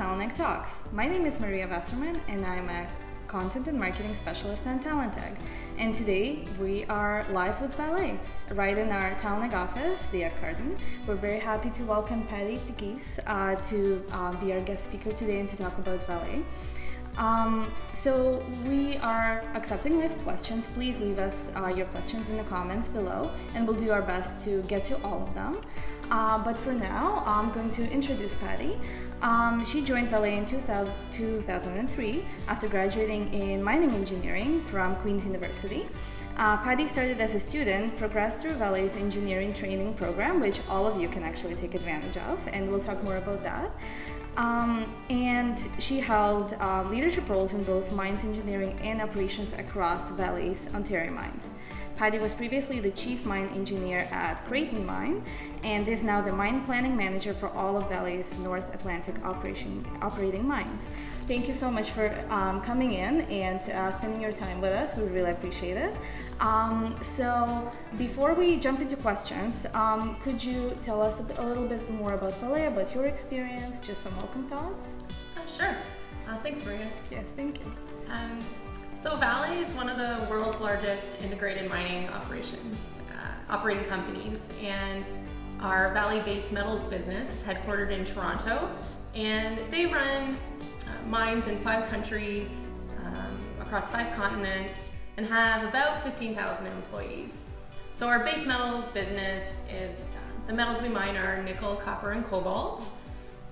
TalentEgg Talks. My name is Maria Wasserman and I'm a content and marketing specialist at TalentEgg. And today we are live with Vale, right in our TalentEgg office, the Egg Garden. We're very happy to welcome Patti Pegues to be our guest speaker today and to talk about Vale. So we are accepting live questions. Please leave us your questions in the comments below and we'll do our best to get to all of them. But for now, I'm going to introduce Patti. She joined Vale in 2003 after graduating in mining engineering from Queen's University. Patti started as a student, progressed through Vale's engineering training program, which all of you can actually take advantage of, and we'll talk more about that. And she held leadership roles in both mines engineering and operations across Vale's Ontario mines. Patti was previously the chief mine engineer at Creighton Mine and is now the mine planning manager for all of Vale's North Atlantic operating mines. Thank you so much for coming in and spending your time with us. We really appreciate it. So before we jump into questions, could you tell us a little bit more about Vale, about your experience, just some welcome thoughts? Sure. Thanks, Maria. Yes, thank you. So Vale is one of the world's largest integrated mining operating companies, and our Vale Base Metals business is headquartered in Toronto, and they run mines in 5 countries, across 5 continents, and have about 15,000 employees. So our base metals business is the metals we mine are nickel, copper, and cobalt.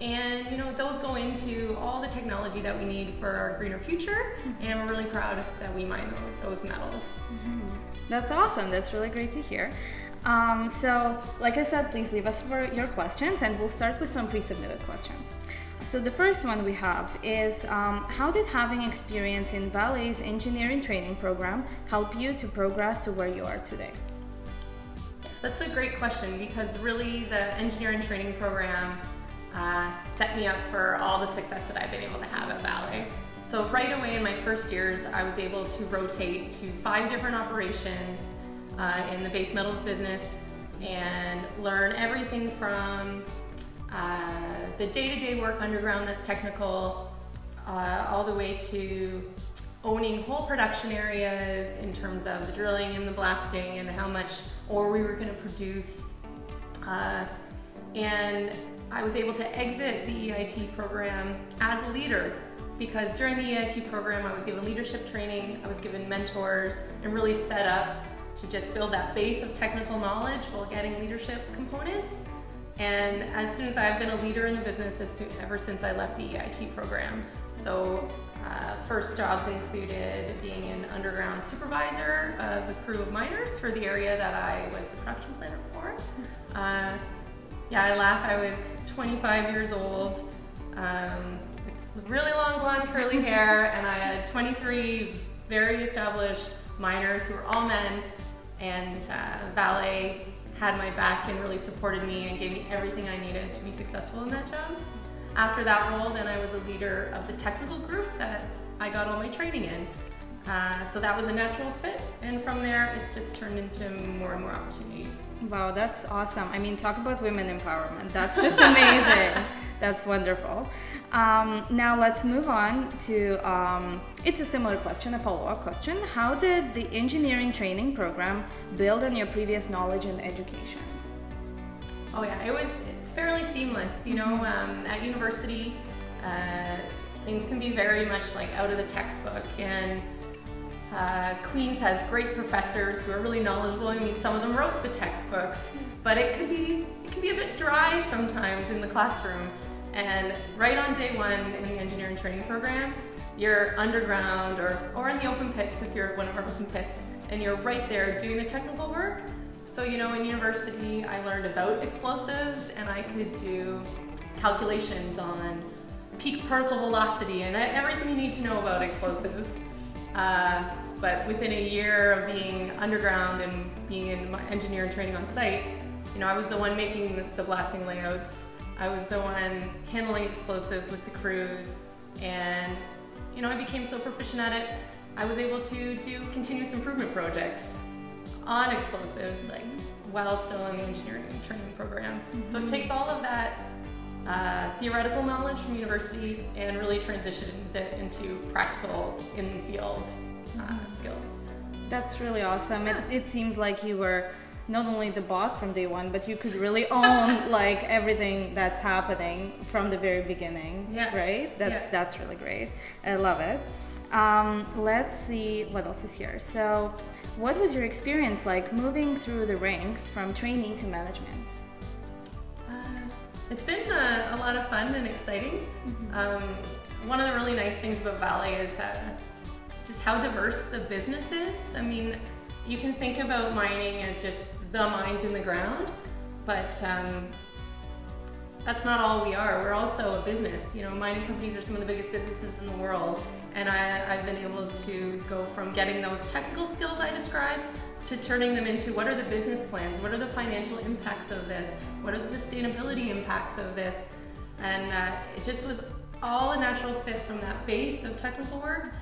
And those go into all the technology that we need for our greener future, and we're really proud that we mine those metals. Mm-hmm. That's awesome. That's really great to hear. So, like I said, please leave us your questions, and we'll start with some pre-submitted questions. So the first one we have is, how did having experience in Vale's engineering training program help you to progress to where you are today? That's a great question, because really the engineering training program set me up for all the success that I've been able to have at Vale. So right away in my first years, I was able to rotate to 5 different operations in the base metals business and learn everything from the day-to-day work underground that's technical, all the way to owning whole production areas in terms of the drilling and the blasting and how much ore we were going to produce. And I was able to exit the EIT program as a leader, because during the EIT program I was given leadership training, I was given mentors, and really set up to just build that base of technical knowledge while getting leadership components. And as soon as I've been a leader in the business ever since I left the EIT program. So first jobs included being an underground supervisor of a crew of miners for the area that I was the production planner for. I laugh, I was 25 years old, with really long blonde curly hair, and I had 23 very established miners who were all men, and Vale had my back and really supported me and gave me everything I needed to be successful in that job. After that role, then I was a leader of the technical group that I got all my training in. So that was a natural fit, and from there it's just turned into more and more opportunities. Wow, that's awesome. I mean, talk about women empowerment. That's just amazing. That's wonderful. Now let's move on to, it's a similar question, a follow-up question. How did the engineering training program build on your previous knowledge and education? Oh yeah, it's fairly seamless. At university, things can be very much like out of the textbook, and Queen's has great professors who are really knowledgeable. I mean, some of them wrote the textbooks, but it could be a bit dry sometimes in the classroom. And right on day 1 in the engineering training program, you're underground or in the open pits if you're at one of our open pits, and you're right there doing the technical work. So in university I learned about explosives, and I could do calculations on peak particle velocity and everything you need to know about explosives. But within a year of being underground and being in engineering training on site, I was the one making the blasting layouts. I was the one handling explosives with the crews, and I became so proficient at it, I was able to do continuous improvement projects on explosives, while still in the engineering training program. Mm-hmm. So it takes all of that theoretical knowledge from university and really transitions it into practical in the field skills. That's really awesome. Yeah. It seems like you were not only the boss from day one, but you could really own like everything that's happening from the very beginning. Yeah. Right? That's really great. I love it. Let's see what else is here. So, what was your experience like moving through the ranks from trainee to management? It's been a lot of fun and exciting. One of the really nice things about Vale is just how diverse the business is. I mean, you can think about mining as just the mines in the ground, but that's not all we are. We're also a business. You know, mining companies are some of the biggest businesses in the world, and I've been able to go from getting those technical skills I described to turning them into what are the business plans, what are the financial impacts of this, what are the sustainability impacts of this, and it just was all a natural fit from that base of technical work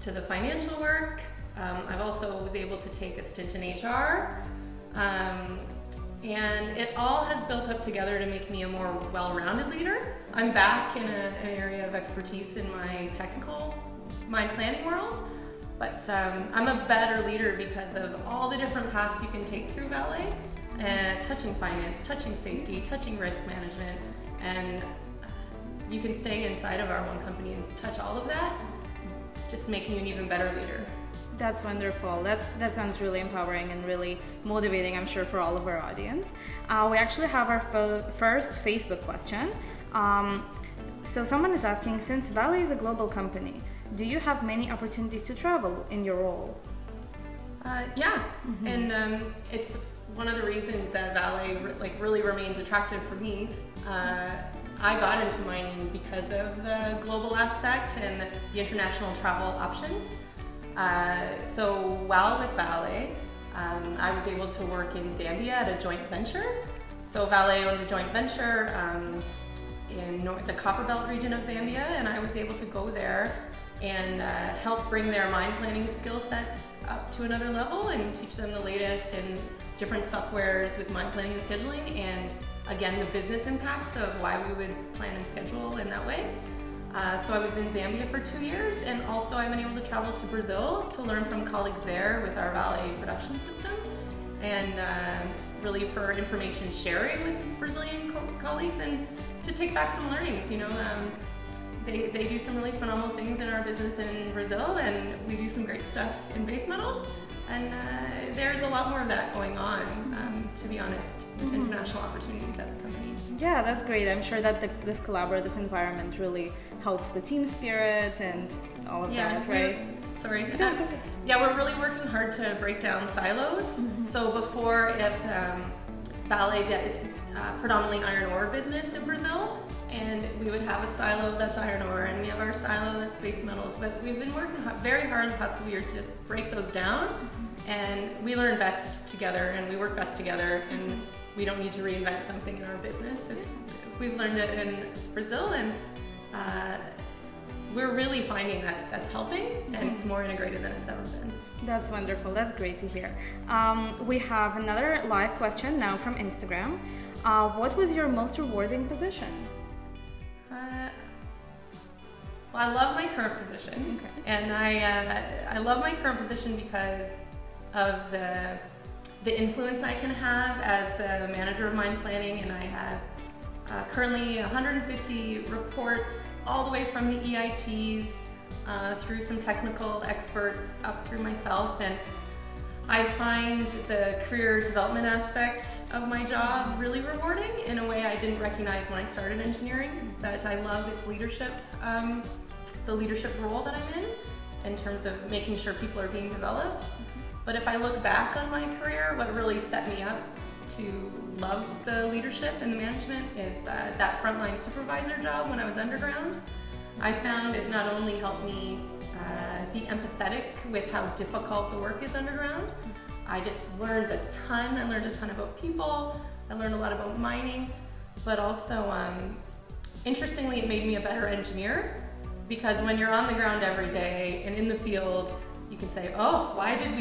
to the financial work. I've also was able to take a stint in HR, and it all has built up together to make me a more well-rounded leader. I'm back in an area of expertise in my technical mine planning world, but I'm a better leader because of all the different paths you can take through Vale, touching finance, touching safety, touching risk management, and you can stay inside of our one company and touch all of that, just making you an even better leader. That's wonderful. That sounds really empowering and really motivating, I'm sure, for all of our audience. We actually have our first Facebook question. So someone is asking, since Vale is a global company, do you have many opportunities to travel in your role? Yeah, and it's one of the reasons that Vale really remains attractive for me. I got into mining because of the global aspect and the international travel options. So while with Vale, I was able to work in Zambia at a joint venture. So Vale owned a joint venture in the Copperbelt region of Zambia, and I was able to go there and help bring their mine planning skill sets up to another level and teach them the latest in different softwares with mine planning and scheduling, and again, the business impacts of why we would plan and schedule in that way. So I was in Zambia for 2 years, and also I've been able to travel to Brazil to learn from colleagues there with our Vale production system, and really for information sharing with Brazilian colleagues and to take back some learnings. You know, they do some really phenomenal things in our business in Brazil, and we do some great stuff in base metals, and there's a lot more of that going on, to be honest, with international opportunities at the company. Yeah, that's great. I'm sure that this collaborative environment really helps the team spirit and all of that, right? Yeah, we're really working hard to break down silos. So before, if Vale, it's predominantly iron ore business in Brazil, and we would have a silo that's iron ore, and we have our silo that's base metals. But we've been working very hard in the past couple years to just break those down, and we learn best together, and we work best together, and we don't need to reinvent something in our business. If we've learned it in Brazil, and we're really finding that that's helping, and it's more integrated than it's ever been. That's wonderful. That's great to hear. We have another live question now from Instagram. What was your most rewarding position? Well, I love my current position, and I love my current position because of the influence I can have as the manager of mine planning, and I have currently 150 reports all the way from the EITs through some technical experts up through myself, and I find the career development aspect of my job really rewarding in a way I didn't recognize when I started engineering, that I love this leadership, the leadership role that I'm in terms of making sure people are being developed. But if I look back on my career, what really set me up to love the leadership and the management is that frontline supervisor job when I was underground. I found it not only helped me be empathetic with how difficult the work is underground, I just learned a ton. I learned a ton about people, I learned a lot about mining, but also, interestingly, it made me a better engineer, because when you're on the ground every day and in the field, you can say, oh, why did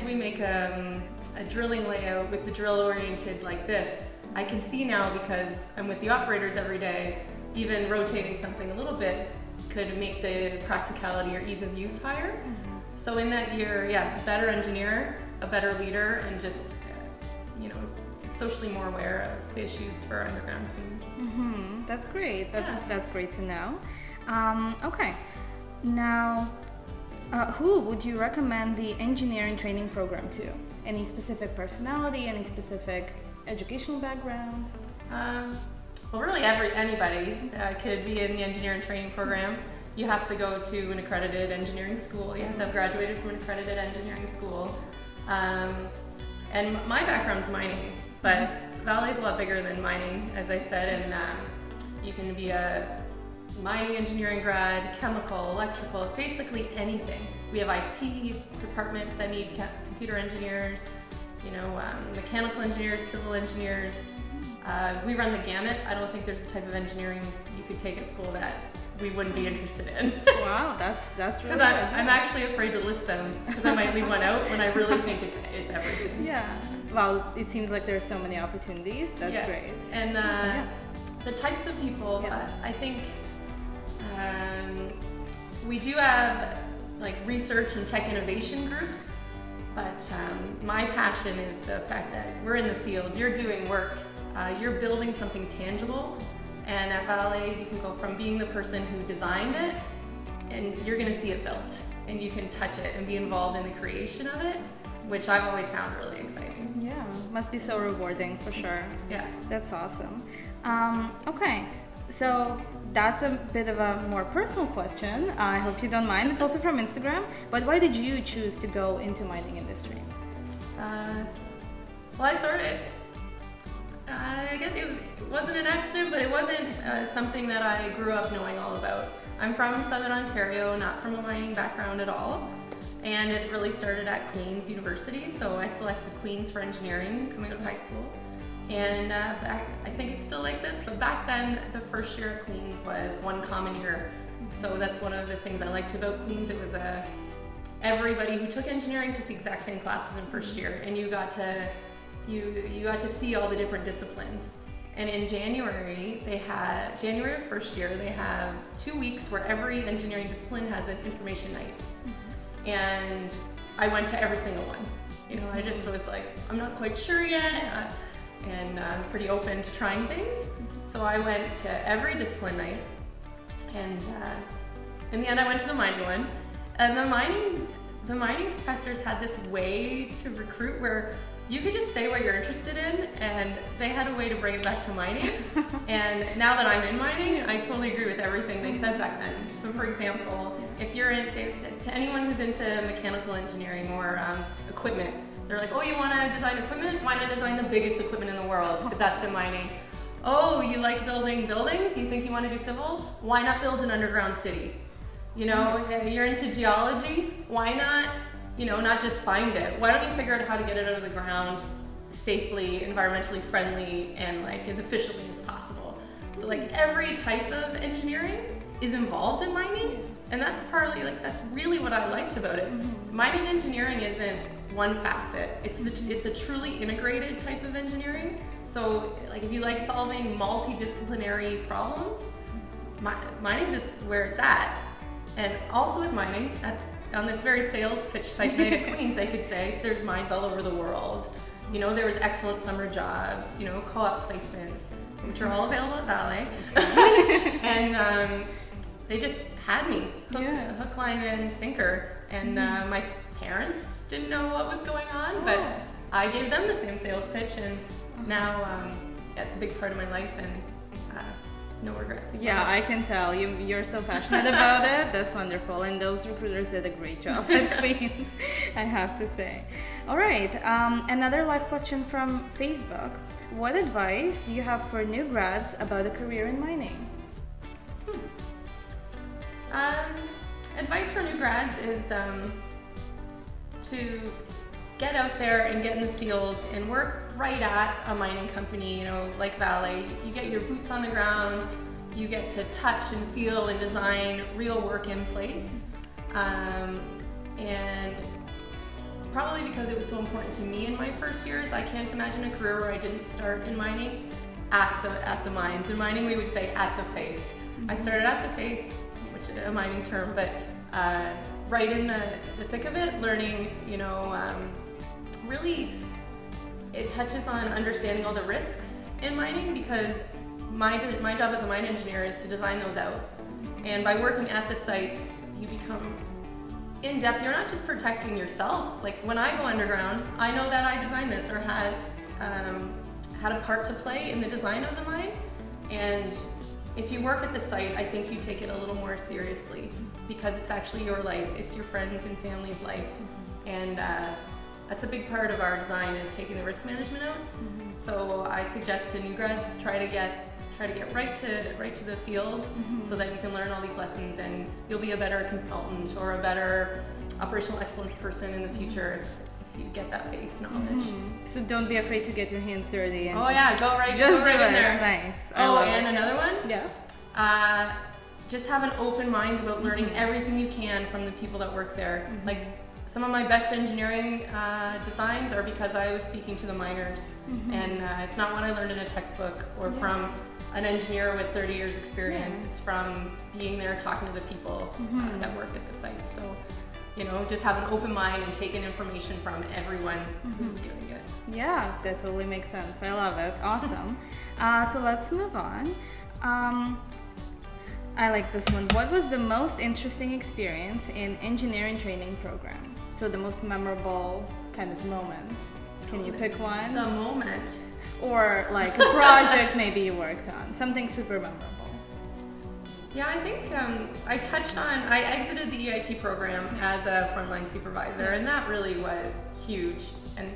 we make a drilling layout with the drill oriented like this? I can see now, because I'm with the operators every day, even rotating something a little bit could make the practicality or ease of use higher. So in that year, yeah, better engineer, a better leader, and just, socially more aware of the issues for our underground teams. That's great. That's great to know. Okay. Now, who would you recommend the engineering training program to? Any specific personality? Any specific educational background? Well, really anybody could be in the engineering training program. You have to go to an accredited engineering school. You have to have graduated from an accredited engineering school. And my background's mining, but Vale is a lot bigger than mining, as I said, and you can be a mining engineering grad, chemical, electrical, basically anything. We have IT departments that need computer engineers, mechanical engineers, civil engineers. We run the gamut. I don't think there's a type of engineering you could take at school that we wouldn't be interested in. Wow, that's really Because I'm actually afraid to list them, because I might leave one out when I really think it's everything. Yeah. Well, it seems like there are so many opportunities. That's great. And the types of people, I think we do have like research and tech innovation groups, but my passion is the fact that we're in the field, you're doing work, you're building something tangible, and at Vale you can go from being the person who designed it, and you're going to see it built, and you can touch it and be involved in the creation of it, which I've always found really exciting. Yeah, must be so rewarding for sure. Yeah. That's awesome. Okay, so that's a bit of a more personal question. I hope you don't mind. It's also from Instagram. But why did you choose to go into mining industry? I guess it wasn't an accident, but it wasn't something that I grew up knowing all about. I'm from Southern Ontario, not from a mining background at all. And it really started at Queen's University, so I selected Queen's for engineering coming out of high school. And I think it's still like this, but back then the first year at Queen's was one common year. So that's one of the things I liked about Queen's. It was everybody who took engineering took the exact same classes in first year, and you got to see all the different disciplines. And in January of first year, they have 2 weeks where every engineering discipline has an information night. And I went to every single one. I just was like, I'm not quite sure yet, and I'm pretty open to trying things. So I went to every discipline night, and in the end I went to the mining one. And the mining professors had this way to recruit where you could just say what you're interested in, and they had a way to bring it back to mining. And now that I'm in mining, I totally agree with everything they said back then. So for example, if they said to anyone who's into mechanical engineering or equipment, they're like, oh, you want to design equipment? Why not design the biggest equipment in the world? Because that's in mining. Oh, you like building buildings? You think you want to do civil? Why not build an underground city? You're into geology? Why not? Not just find it. Why don't you figure out how to get it out of the ground safely, environmentally friendly, and as efficiently as possible? So every type of engineering is involved in mining, and that's partly that's really what I liked about it. Mining engineering isn't one facet. It's a truly integrated type of engineering. So if you like solving multidisciplinary problems, mining's just where it's at. And also with mining, on this very sales pitch type night at Queen's, they could say there's mines all over the world. There was excellent summer jobs, co-op placements, which are all available at Vale. And they just had me hook, line, and sinker. And my parents didn't know what was going on, but I gave them the same sales pitch, and now it's a big part of my life, and no regrets. Yeah, I can tell you're so passionate about it. That's wonderful, and those recruiters did a great job at Queen's, I have to say. All right, another live question from Facebook. What advice do you have for new grads about a career in mining? Advice for new grads is to get out there and get in the field and work right at a mining company, like Vale. You get your boots on the ground, you get to touch and feel and design real work in place, and probably because it was so important to me in my first years, I can't imagine a career where I didn't start in mining at the mines. In mining, we would say at the face. I started at the face, which is a mining term, but right in the thick of it, learning, really it touches on understanding all the risks in mining, because my job as a mine engineer is to design those out. And by working at the sites, you become in depth. You're not just protecting yourself. Like when I go underground, I know that I designed this or had a part to play in the design of the mine. And if you work at the site, I think you take it a little more seriously, because it's actually your life. It's your friends and family's life. And that's a big part of our design, is taking the risk management out. So I suggest to new grads to try to get right to the field, so that you can learn all these lessons, and you'll be a better consultant or a better operational excellence person in the future if you get that base knowledge. So don't be afraid to get your hands dirty. And go right in there. Nice. And another one? Yeah. Just have an open mind about learning everything you can from the people that work there. Like some of my best engineering designs are because I was speaking to the miners, and it's not what I learned in a textbook or from an engineer with 30 years experience. It's from being there, talking to the people that work at the site. So, just have an open mind and take in information from everyone who's doing it. Yeah, that totally makes sense. I love it. Awesome. So let's move on. I like this one. What was the most interesting experience in engineering training program? So the most memorable kind of moment. Can you pick one? The moment. Or like a project maybe you worked on. Something super memorable. Yeah, I think I exited the EIT program as a frontline supervisor, and that really was huge. And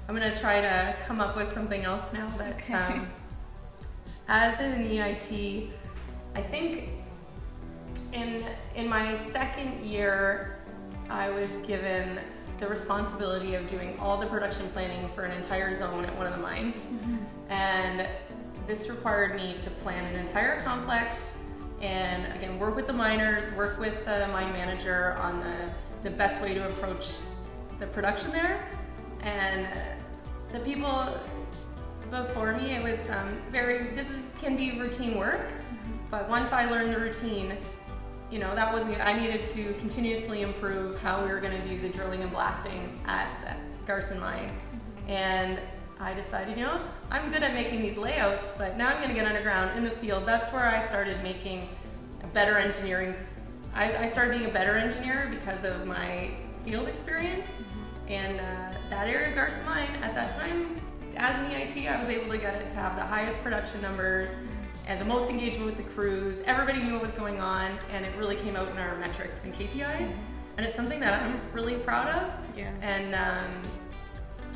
I'm gonna try to come up with something else now, but as an EIT, I think in my second year, I was given the responsibility of doing all the production planning for an entire zone at one of the mines. And this required me to plan an entire complex, and again, work with the miners, work with the mine manager on the best way to approach the production there. And the people before me, it was this can be routine work, but once I learned the routine, that wasn't it. I needed to continuously improve how we were going to do the drilling and blasting at Garson Mine. And I decided, I'm good at making these layouts, but now I'm going to get underground in the field. That's where I started making a better engineering. I started being a better engineer because of my field experience. And that area of Garson Mine, at that time, as an EIT, I was able to get it to have the highest production numbers and the most engagement with the crews. Everybody knew what was going on, and it really came out in our metrics and KPIs. And it's something that I'm really proud of. Yeah. And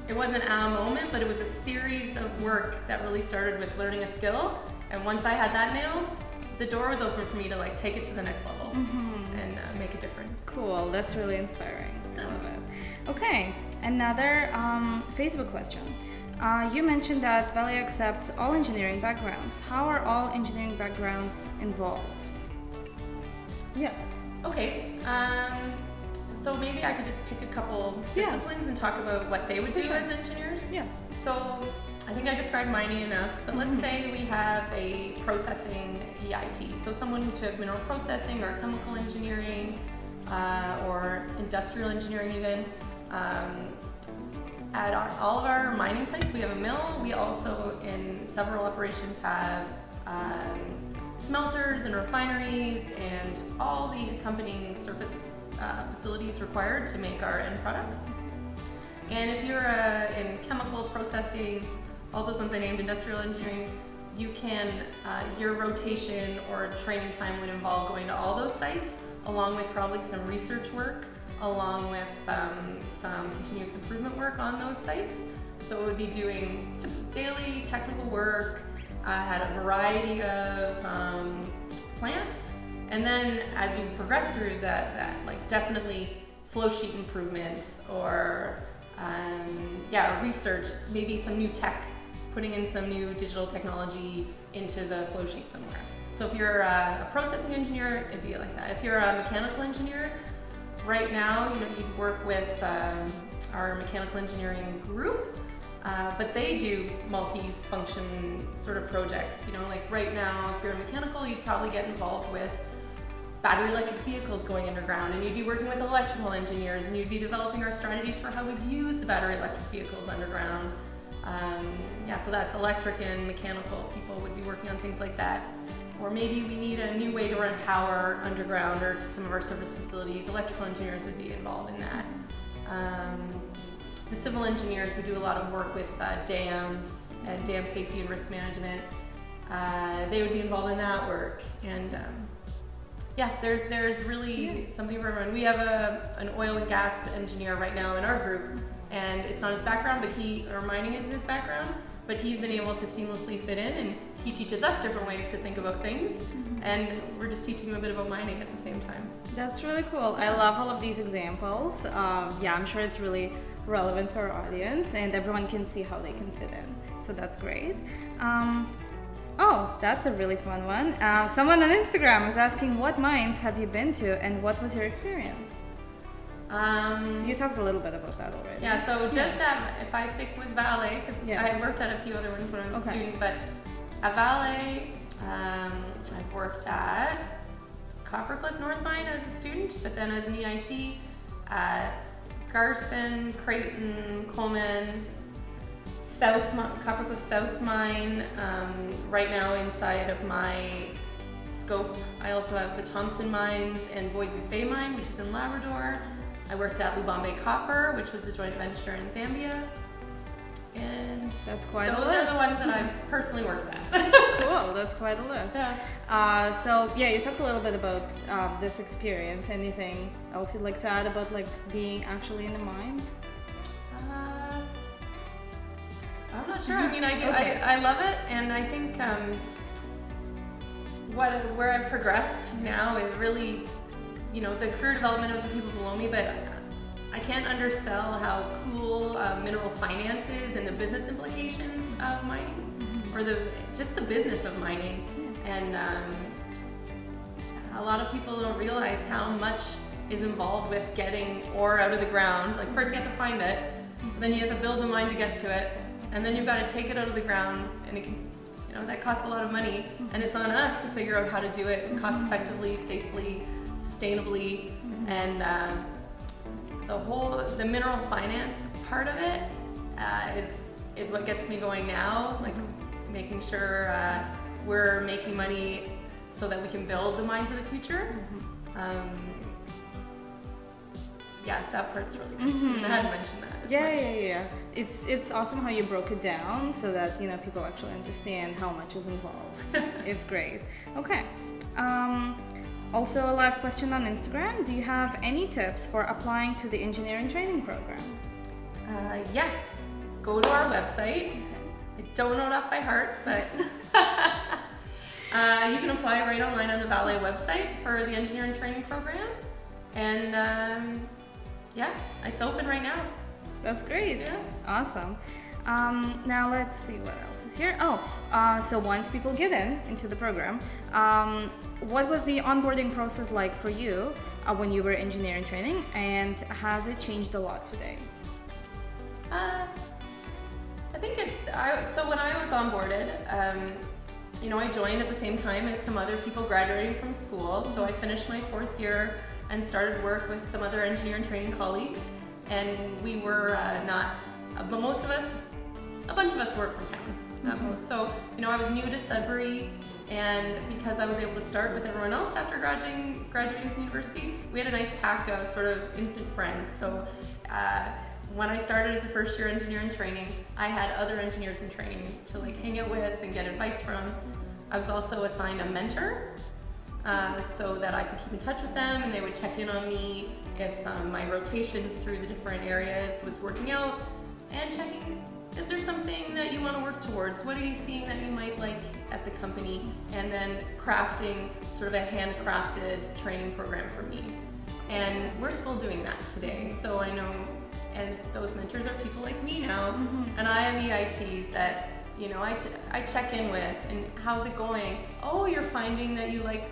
it wasn't a moment, but it was a series of work that really started with learning a skill. And once I had that nailed, the door was open for me to take it to the next level and make a difference. Cool, that's really inspiring. I love it. Okay, another Facebook question. You mentioned that Vale accepts all engineering backgrounds. How are all engineering backgrounds involved? Yeah. Okay. So maybe I could just pick a couple disciplines and talk about what they would do as engineers. Yeah. So I think I described mining enough, but let's say we have a processing EIT. So someone who took mineral processing or chemical engineering or industrial engineering even. At all of our mining sites, we have a mill. We also, in several operations, have smelters and refineries and all the accompanying surface facilities required to make our end products. And if you're in chemical processing, all those ones I named, industrial engineering, you can, your rotation or training time would involve going to all those sites, along with probably some research work, along with some continuous improvement work on those sites. So it would be doing daily technical work at a variety of plants. And then as you progress through that definitely flow sheet improvements or research, maybe some new tech, putting in some new digital technology into the flow sheet somewhere. So if you're a processing engineer, it'd be like that. If you're a mechanical engineer, right now, you'd work with our mechanical engineering group, but they do multi-function sort of projects. You know, like right now, if you're in mechanical, you'd probably get involved with battery electric vehicles going underground, and you'd be working with electrical engineers, and you'd be developing our strategies for how we'd use the battery electric vehicles underground. So that's electric and mechanical people would be working on things like that. Or maybe we need a new way to run power underground or to some of our service facilities. Electrical engineers would be involved in that. The civil engineers would do a lot of work with dams and dam safety and risk management. They would be involved in that work. And there's really something for everyone. We have an oil and gas engineer right now in our group, and it's not his background, or mining isn't his background, but he's been able to seamlessly fit in, and he teaches us different ways to think about things, and we're just teaching him a bit about mining at the same time. That's really cool. I love all of these examples. I'm sure it's really relevant to our audience, and everyone can see how they can fit in. So that's great. That's a really fun one. Someone on Instagram is asking, what mines have you been to, and what was your experience? You talked a little bit about that already. Yeah, so if I stick with Vale, because I worked at a few other ones when I was a student, but at Vale, I've worked at Coppercliff North Mine as a student, but then as an EIT at Garson, Creighton, Coleman, Coppercliff South Mine. Right now inside of my scope, I also have the Thompson Mines and Voisey's Bay Mine, which is in Labrador. I worked at Lubambe Copper, which was a joint venture in Zambia. And that's quite a list. Those are the ones that I've personally worked at. Cool, that's quite a list. Yeah. You talked a little bit about this experience. Anything else you'd like to add about being actually in the mines? I'm not sure. I mean, I do. Okay. I love it, and I think where I've progressed now is really, the career development of the people below me. But I can't undersell how cool mineral finance is and the business implications of mining, or just the business of mining. And a lot of people don't realize how much is involved with getting ore out of the ground. Like first you have to find it, then you have to build the mine to get to it. And then you've got to take it out of the ground, and it can, that costs a lot of money. And it's on us to figure out how to do it cost effectively, safely, sustainably. And the mineral finance part of it is what gets me going now. Like making sure we're making money so that we can build the mines of the future. That part's really good too. And I hadn't mentioned that. Yeah. It's awesome how you broke it down so that people actually understand how much is involved. It's great. Okay. Also a live question on Instagram. Do you have any tips for applying to the engineering training program? Go to our website. I don't know it off by heart, but you can apply right online on the Vale website for the engineering training program. And it's open right now. That's great. Yeah. Awesome. Now let's see what else is here. So once people get into the program, what was the onboarding process like for you when you were engineering training, and has it changed a lot today? I think so when I was onboarded, I joined at the same time as some other people graduating from school. So I finished my 4th year and started work with some other engineering training colleagues. And we were but a bunch of us were from town, not most. So, I was new to Sudbury, and because I was able to start with everyone else after graduating from university, we had a nice pack of sort of instant friends. So when I started as a first year engineer in training, I had other engineers in training to hang out with and get advice from. I was also assigned a mentor, so that I could keep in touch with them, and they would check in on me if my rotations through the different areas was working out, and checking, is there something that you want to work towards? What are you seeing that you might like at the company? And then crafting sort of a handcrafted training program for me. And we're still doing that today. So I know, and those mentors are people like me now, and I have EITs that I check in with, and how's it going? Oh, you're finding that you like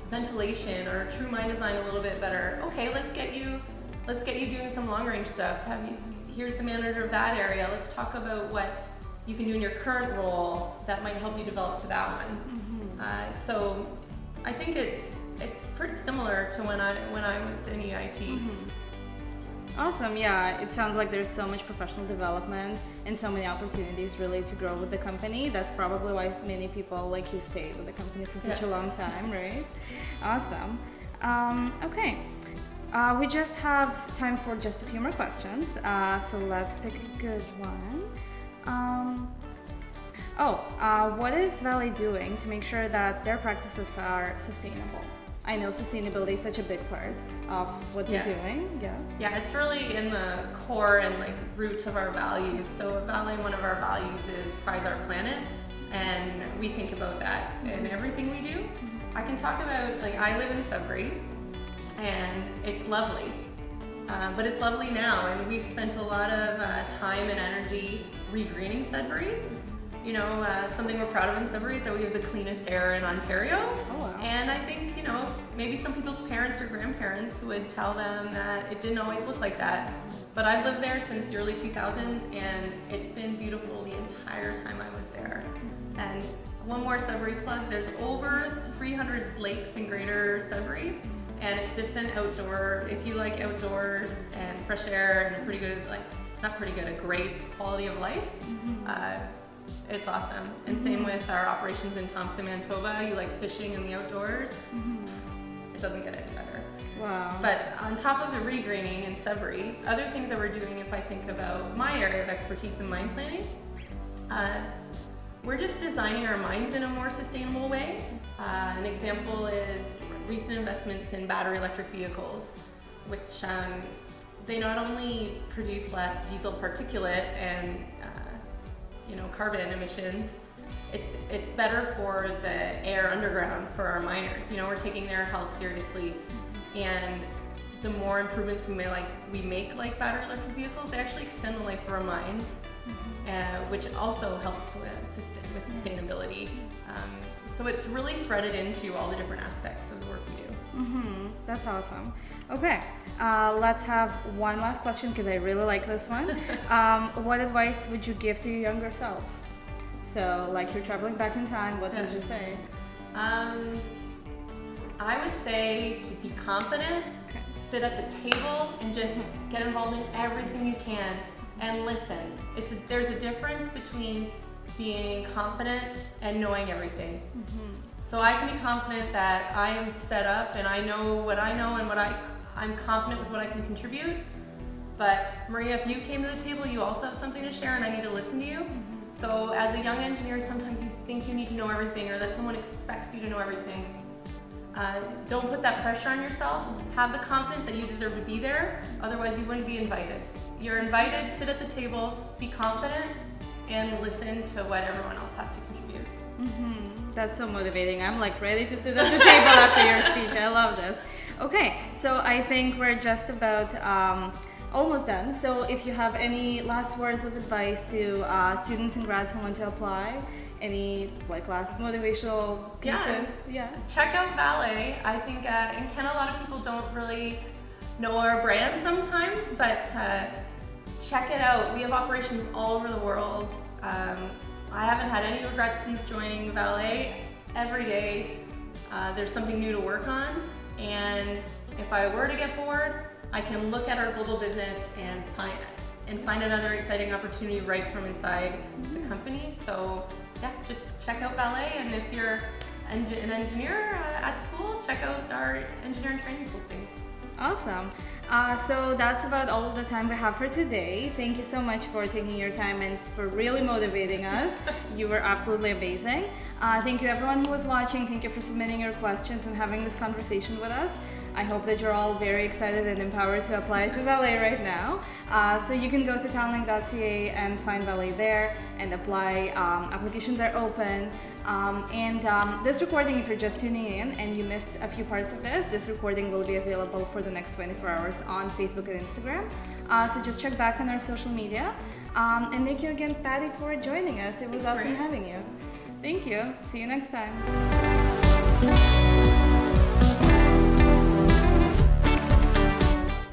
ventilation or true mine design a little bit better. Okay, let's get you let's get you doing some long range stuff. Here's the manager of that area. Let's talk about what you can do in your current role that might help you develop to that one. So I think it's pretty similar to when I was in EIT. Awesome. Yeah, it sounds like there's so much professional development and so many opportunities really to grow with the company. That's probably why many people like you stayed with the company for such a long time, right? Awesome. Okay. We just have time for just a few more questions, so let's pick a good one. What is Vale doing to make sure that their practices are sustainable? I know sustainability is such a big part of what you're doing. Yeah, it's really in the core and like root of our values. So at Vale, one of our values is prize our planet, and we think about that in everything we do. I can talk about, like, I live in Sudbury, and it's lovely, but it's lovely now, and we've spent a lot of time and energy regreening Sudbury. You know, something we're proud of in Sudbury is that we have the cleanest air in Ontario. Oh, wow. And I think, you know, maybe some people's parents or grandparents would tell them that it didn't always look like that. But I've lived there since the early 2000s, and it's been beautiful the entire time I was there. And one more Sudbury plug, there's over 300 lakes in Greater Sudbury. And it's just an outdoor, if you like outdoors and fresh air and a pretty good, like, not pretty good, a great quality of life, it's awesome. And same with our operations in Thompson, Manitoba. You like fishing in the outdoors, it doesn't get any better. Wow. But on top of the regreening in Sudbury, other things that we're doing, if I think about my area of expertise in mine planning, we're just designing our mines in a more sustainable way. An example is recent investments in battery electric vehicles, which they not only produce less diesel particulate and carbon emissions, it's better for the air underground for our miners. You know, we're taking their health seriously, and the more improvements we make like battery electric vehicles, they actually extend the life of our mines, which also helps with sustainability. So it's really threaded into all the different aspects of the work we do. That's awesome. Okay, let's have one last question because I really like this one. What advice would you give to your younger self? So, like, you're traveling back in time, what would you say? I would say to be confident, sit at the table, and just get involved in everything you can and listen. There's a difference between being confident and knowing everything. So I can be confident that I am set up and I know what I know and I'm confident with what I can contribute. But Maria, if you came to the table, you also have something to share, and I need to listen to you. So as a young engineer, sometimes you think you need to know everything, or that someone expects you to know everything. Don't put that pressure on yourself. Have the confidence that you deserve to be there, otherwise you wouldn't be invited. You're invited, sit at the table, be confident, and listen to what everyone else has to contribute. That's so motivating. I'm like ready to sit at the table after your speech. I love this. Okay, so I think we're just about almost done. So if you have any last words of advice to students and grads who want to apply, any like last motivational pieces? Yeah. Check out Vale. I think in Canada a lot of people don't really know our brand sometimes, but check it out. We have operations all over the world. I haven't had any regrets since joining Vale. Every day there's something new to work on, and if I were to get bored, I can look at our global business and find another exciting opportunity right from inside the company. So yeah, just check out Vale, and if you're an engineer at school, check out our engineering training postings. Awesome. So that's about all of the time we have for today. Thank you so much for taking your time and for really motivating us. You were absolutely amazing. Thank you everyone who was watching. Thank you for submitting your questions and having this conversation with us. I hope that you're all very excited and empowered to apply to Vale right now. So you can go to TalentEgg.ca and find Vale there and apply. Applications are open. This recording, if you're just tuning in and you missed a few parts of this recording will be available for the next 24 hours on Facebook and Instagram. So just check back on our social media. And thank you again, Patti, for joining us. It was awesome having you. Thank you. See you next time.